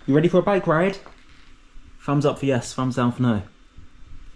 You ready for a bike ride? Thumbs up for yes, thumbs down for no.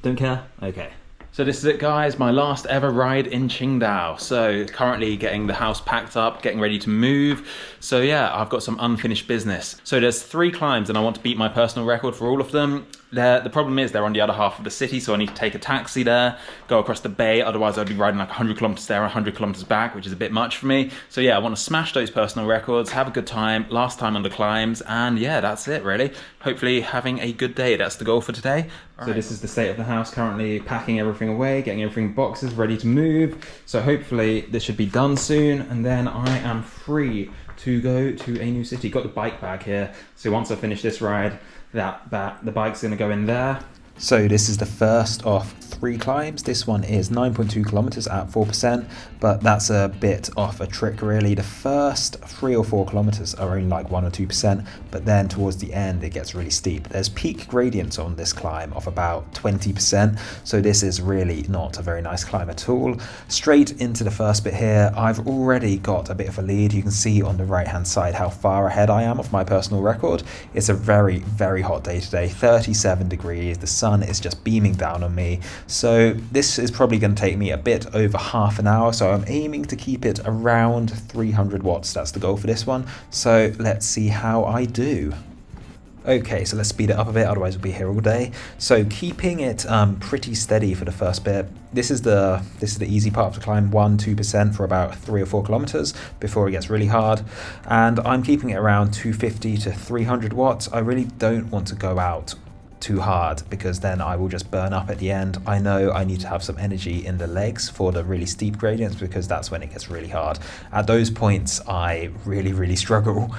Don't care? Okay. So this is it guys, my last ever ride in Qingdao. So currently getting the house packed up, getting ready to move. So yeah, I've got some unfinished business. So there's 3 climbs and I want to beat my personal record for all of them. The problem is they're on the other half of the city, so I need to take a taxi there, go across the bay, otherwise I'd be riding like 100 kilometers there, 100 kilometers back, which is a bit much for me. So yeah, I want to smash those personal records, have a good time, last time on the climbs, and yeah, that's it really. Hopefully having a good day, that's the goal for today. So this is the state of the house, currently packing everything away, getting everything in boxes, ready to move. So hopefully this should be done soon, and then I am free to go to a new city. Got the bike bag here, so once I finish this ride, the bike's gonna go in there. So this is the first of 3 climbs. This one is 9.2 kilometers at 4%, but that's a bit off a trick really. The first 3 or 4 kilometers are only like 1 or 2%, but then towards the end it gets really steep. There's peak gradients on this climb of about 20%, so this is really not a very nice climb at all. Straight into the first bit here, I've already got a bit of a lead. You can see on the right hand side how far ahead I am of my personal record. It's a very, very hot day today, 37 degrees. The sun is just beaming down on me, so this is probably going to take me a bit over half an hour, so I'm aiming to keep it around 300 watts. That's the goal for this one, so let's see how I do. Okay, so let's speed it up a bit, otherwise we'll be here all day. So keeping it pretty steady for the first bit. This is the easy part of the climb, 1-2% for about 3 or 4 kilometers before it gets really hard, and I'm keeping it around 250 to 300 watts. I really don't want to go out too hard because then I will just burn up at the end. I know I need to have some energy in the legs for the really steep gradients because that's when it gets really hard. At those points I really struggle.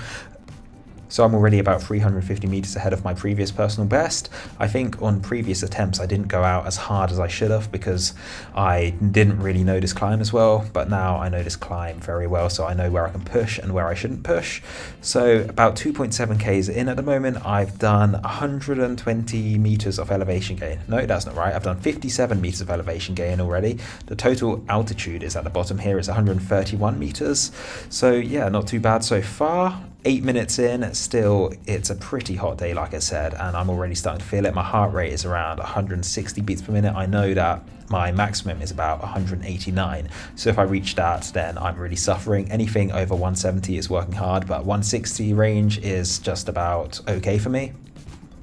So I'm already about 350 meters ahead of my previous personal best. I think on previous attempts I didn't go out as hard as I should have because I didn't really know this climb as well, but now I know this climb very well, so I know where I can push and where I shouldn't push. So about 2.7 Ks in at the moment, I've done 120 meters of elevation gain. No, that's not right. I've done 57 meters of elevation gain already. The total altitude is at the bottom here, is 131 meters. So yeah, not too bad so far. 8 minutes in, still it's a pretty hot day like I said, and I'm already starting to feel it. My heart rate is around 160 beats per minute. I know that my maximum is about 189, so if I reach that then I'm really suffering. Anything over 170 is working hard, but 160 range is just about okay for me.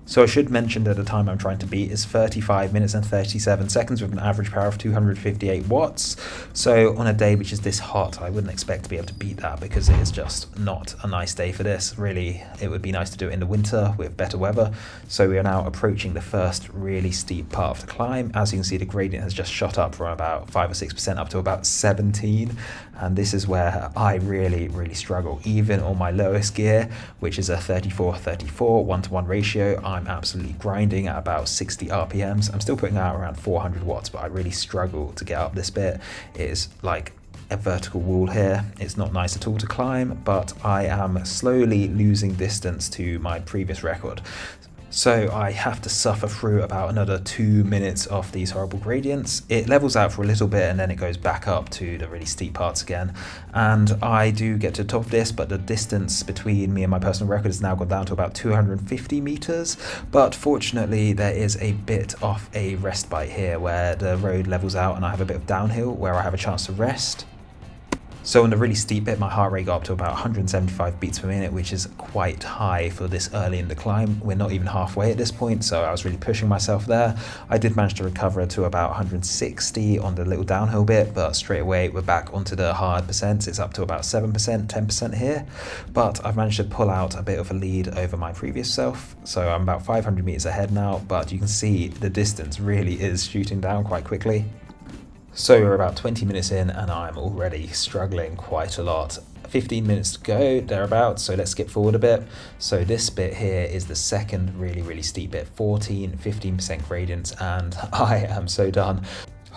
So I should mention that the time I'm trying to beat is 35 minutes and 37 seconds with an average power of 258 watts. So on a day which is this hot, I wouldn't expect to be able to beat that because it is just not a nice day for this. Really, it would be nice to do it in the winter with better weather. So we are now approaching the first really steep part of the climb. As you can see, the gradient has just shot up from about 5 or 6% up to about 17. And this is where I really struggle. Even on my lowest gear, which is a 34-34 1-to-1 ratio, I'm absolutely grinding at about 60 RPMs. I'm still putting out around 400 watts, but I really struggle to get up this bit. It is like a vertical wall here. It's not nice at all to climb, but I am slowly losing distance to my previous record. So I have to suffer through about another 2 minutes of these horrible gradients. It levels out for a little bit and then it goes back up to the really steep parts again. And I do get to the top of this, but the distance between me and my personal record has now gone down to about 250 meters. But fortunately, there is a bit of a rest bite here where the road levels out and I have a bit of downhill where I have a chance to rest. So on the really steep bit, my heart rate got up to about 175 beats per minute, which is quite high for this early in the climb. We're not even halfway at this point, so I was really pushing myself there. I did manage to recover to about 160 on the little downhill bit, but straight away we're back onto the hard percents. It's up to about 7%, 10% here. But I've managed to pull out a bit of a lead over my previous self. So I'm about 500 meters ahead now, but you can see the distance really is shooting down quite quickly. So we're about 20 minutes in and I'm already struggling quite a lot. 15 minutes to go, thereabouts, so let's skip forward a bit. So this bit here is the second really steep bit, 15% gradients, and I am so done.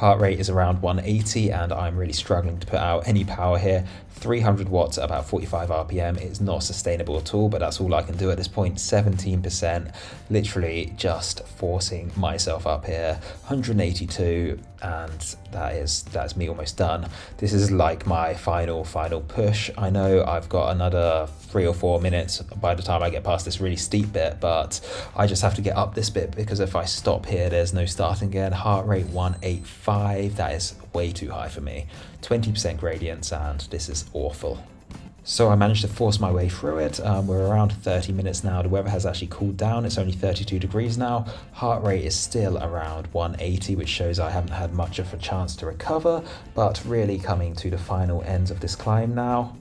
Heart rate is around 180 and I'm really struggling to put out any power here. 300 watts at about 45 RPM is not sustainable at all, but that's all I can do at this point. 17%, literally just forcing myself up here. 182, and that's me almost done. This is like my final push. I know I've got another 3 or 4 minutes by the time I get past this really steep bit, but I just have to get up this bit because if I stop here, there's no starting again. Heart rate 185, that is way too high for me. 20% gradients, and this is awful. So I managed to force my way through it. We're around 30 minutes now. The weather has actually cooled down. It's only 32 degrees now. Heart rate is still around 180, which shows I haven't had much of a chance to recover, but really coming to the final ends of this climb now.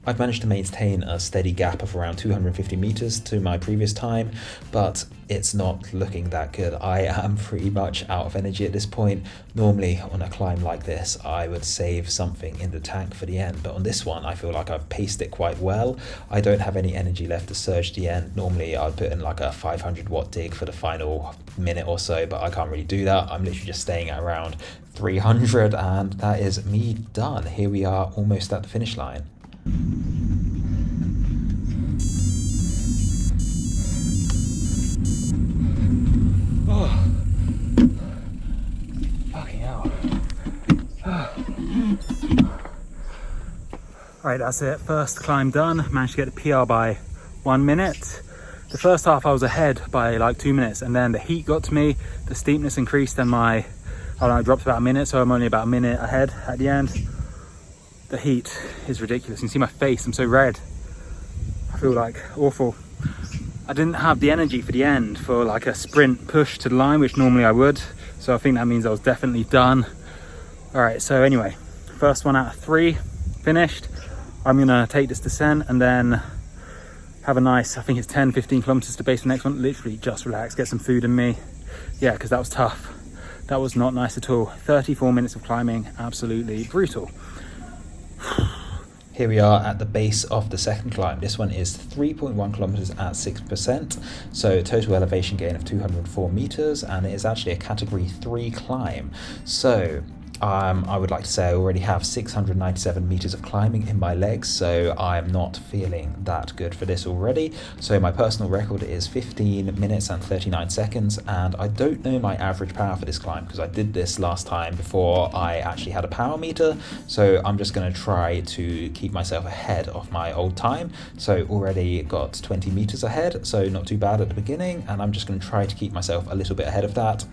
I've managed to maintain a steady gap of around 250 meters to my previous time, but it's not looking that good. I am pretty much out of energy at this point. Normally on a climb like this, I would save something in the tank for the end, but on this one, I feel like I've paced it quite well. I don't have any energy left to surge the end. Normally I'd put in like a 500 watt dig for the final minute or so, but I can't really do that. I'm literally just staying at around 300, and that is me done. Here we are, almost at the finish line. Oh, fucking hell. Alright, that's it. First climb done. Managed to get the PR by 1 minute. The first half I was ahead by like 2 minutes, and then the heat got to me, the steepness increased, and I dropped about a minute, so I'm only about a minute ahead at the end. The heat is ridiculous. You can see my face, I'm so red. I feel like awful. I didn't have the energy for the end for like a sprint push to the line, which normally I would. So I think that means I was definitely done. All right, so anyway, first one out of 3 finished. I'm gonna take this descent and then have a nice, I think it's 10-15 kilometers to base the next one. Literally just relax, get some food in me. Yeah, because that was tough. That was not nice at all. 34 minutes of climbing, absolutely brutal. Here we are at the base of the second climb. This one is 3.1 kilometers at 6%, so total elevation gain of 204 meters, and it is actually a category 3 climb. So I would like to say I already have 697 meters of climbing in my legs, so I'm not feeling that good for this already. So my personal record is 15 minutes and 39 seconds, and I don't know my average power for this climb because I did this last time before I actually had a power meter. So I'm just going to try to keep myself ahead of my old time. So already got 20 meters ahead, so not too bad at the beginning, and I'm just going to try to keep myself a little bit ahead of that.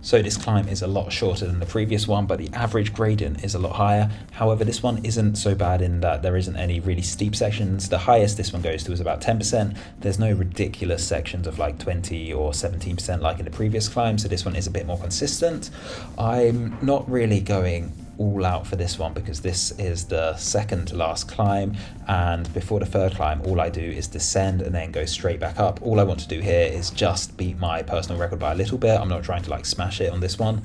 So this climb is a lot shorter than the previous one, but the average gradient is a lot higher. However, this one isn't so bad in that there isn't any really steep sections. The highest this one goes to is about 10%. There's no ridiculous sections of like 20 or 17% like in the previous climb, so this one is a bit more consistent. I'm not really going all out for this one because this is the second to last climb, and before the third climb all I do is descend and then go straight back up. All I want to do here is just beat my personal record by a little bit. I'm not trying to like smash it on this one.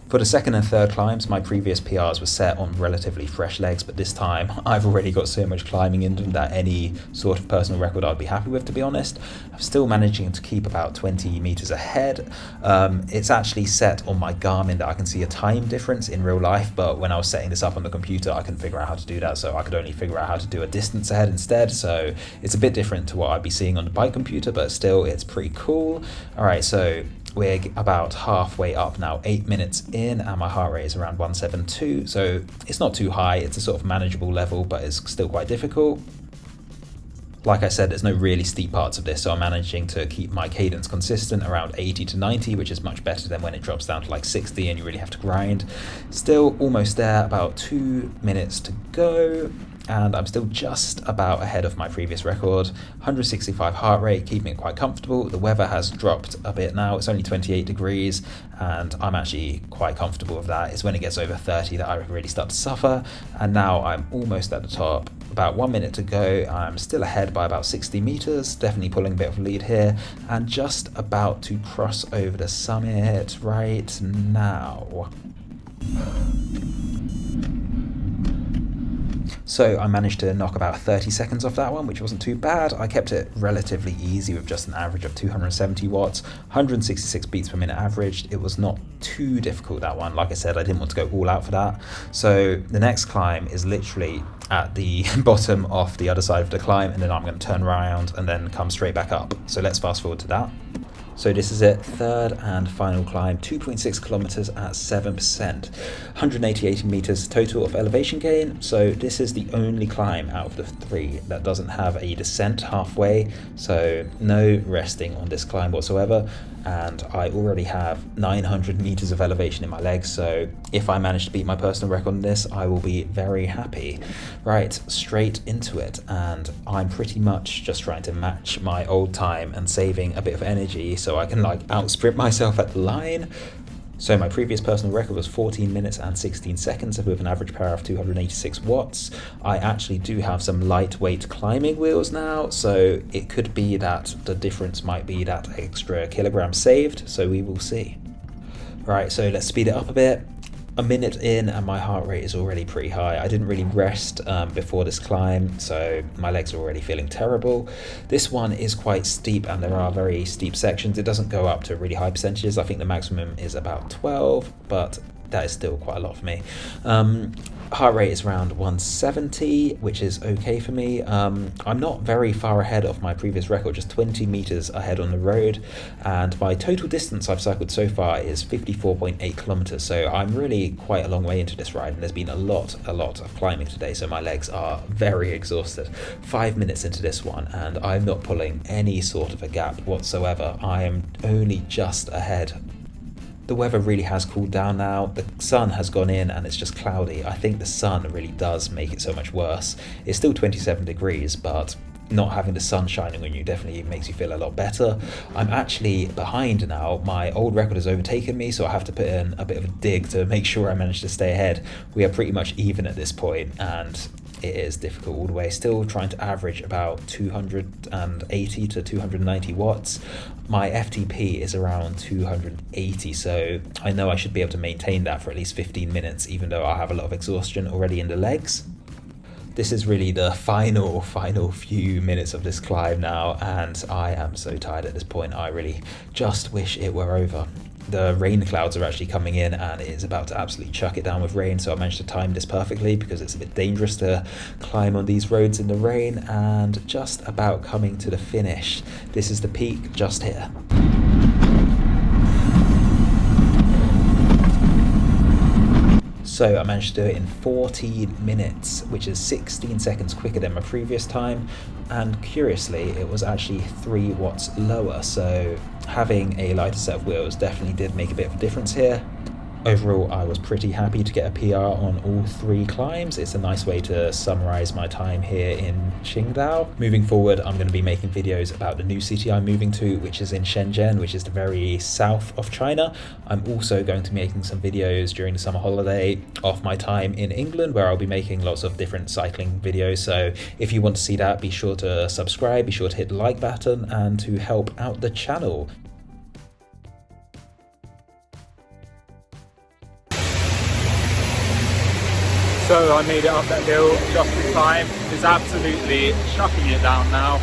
For the second and third climbs, my previous PRs were set on relatively fresh legs, but this time I've already got so much climbing in them that any sort of personal record I'd be happy with, to be honest. I'm still managing to keep about 20 meters ahead. It's actually set on my Garmin that I can see a time difference in real life, but when I was setting this up on the computer, I couldn't figure out how to do that, so I could only figure out how to do a distance ahead instead. So it's a bit different to what I'd be seeing on the bike computer, but still it's pretty cool. All right, so we're about halfway up now, 8 minutes in, and my heart rate is around 172, so it's not too high. It's a sort of manageable level, but it's still quite difficult. Like I said, there's no really steep parts of this, so I'm managing to keep my cadence consistent around 80 to 90, which is much better than when it drops down to like 60 and you really have to grind. Still almost there, about 2 minutes to go, and I'm still just about ahead of my previous record. 165 heart rate, keeping it quite comfortable. The weather has dropped a bit now. It's only 28 degrees, and I'm actually quite comfortable with that. It's when it gets over 30 that I really start to suffer, and now I'm almost at the top. About 1 minute to go. I'm still ahead by about 60 meters, definitely pulling a bit of a lead here, and just about to cross over the summit right now. So I managed to knock about 30 seconds off that one, which wasn't too bad. I kept it relatively easy with just an average of 270 watts, 166 beats per minute averaged. It was not too difficult, that one. Like I said, I didn't want to go all out for that. So the next climb is literally at the bottom off the other side of the climb, and then I'm going to turn around and then come straight back up. So let's fast forward to that. So this is it, third and final climb, 2.6 kilometers at 7%, 188 meters total of elevation gain. So this is the only climb out of the three that doesn't have a descent halfway, so no resting on this climb whatsoever. And I already have 900 meters of elevation in my legs, so if I manage to beat my personal record on this, I will be very happy. Right, straight into it, and I'm pretty much just trying to match my old time and saving a bit of energy so I can like out-sprint myself at the line. So my previous personal record was 14 minutes and 16 seconds with an average power of 286 watts. I actually do have some lightweight climbing wheels now, so it could be that the difference might be that extra kilogram saved, so we will see. Right, so let's speed it up a bit. A minute in and my heart rate is already pretty high. I didn't really rest before this climb, so my legs are already feeling terrible. This one is quite steep and there are very steep sections. It doesn't go up to really high percentages. I think the maximum is about 12, but that is still quite a lot for me. Heart rate is around 170, which is okay for me. I'm not very far ahead of my previous record, just 20 meters ahead on the road, and my total distance I've cycled so far is 54.8 kilometers, so I'm really quite a long way into this ride, and there's been a lot of climbing today, so my legs are very exhausted. 5 minutes into this one, and I'm not pulling any sort of a gap whatsoever. I am only just ahead. The weather really has cooled down now. The sun has gone in and it's just cloudy. I think the sun really does make it so much worse. It's still 27 degrees, but not having the sun shining on you definitely makes you feel a lot better. I'm actually behind now. My old record has overtaken me, so I have to put in a bit of a dig to make sure I manage to stay ahead. We are pretty much even at this point, and it is difficult all the way. Still trying to average about 280 to 290 watts. My FTP is around 280, so I know I should be able to maintain that for at least 15 minutes, even though I have a lot of exhaustion already in the legs. This is really the final few minutes of this climb now, and I am so tired at this point. I really just wish it were over. The rain clouds are actually coming in and it is about to absolutely chuck it down with rain, so I managed to time this perfectly because it's a bit dangerous to climb on these roads in the rain, and just about coming to the finish. This is the peak just here. So I managed to do it in 14 minutes, which is 16 seconds quicker than my previous time, and curiously it was actually 3 watts lower, so having a lighter set of wheels definitely did make a bit of a difference here. Overall, I was pretty happy to get a PR on all 3 climbs. It's a nice way to summarize my time here in Qingdao. Moving forward, I'm going to be making videos about the new city I'm moving to, which is in Shenzhen, which is the very south of China. I'm also going to be making some videos during the summer holiday of my time in England, where I'll be making lots of different cycling videos. So if you want to see that, be sure to subscribe, be sure to hit the like button, and to help out the channel. So I made it up that hill just in time. It's absolutely chucking it down now.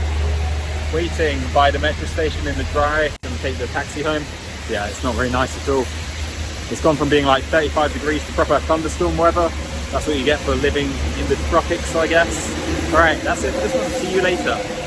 Waiting by the metro station in the dry and take the taxi home. Yeah, it's not very nice at all. It's gone from being like 35 degrees to proper thunderstorm weather. That's what you get for living in the tropics, I guess. Alright, that's it for this one. See you later.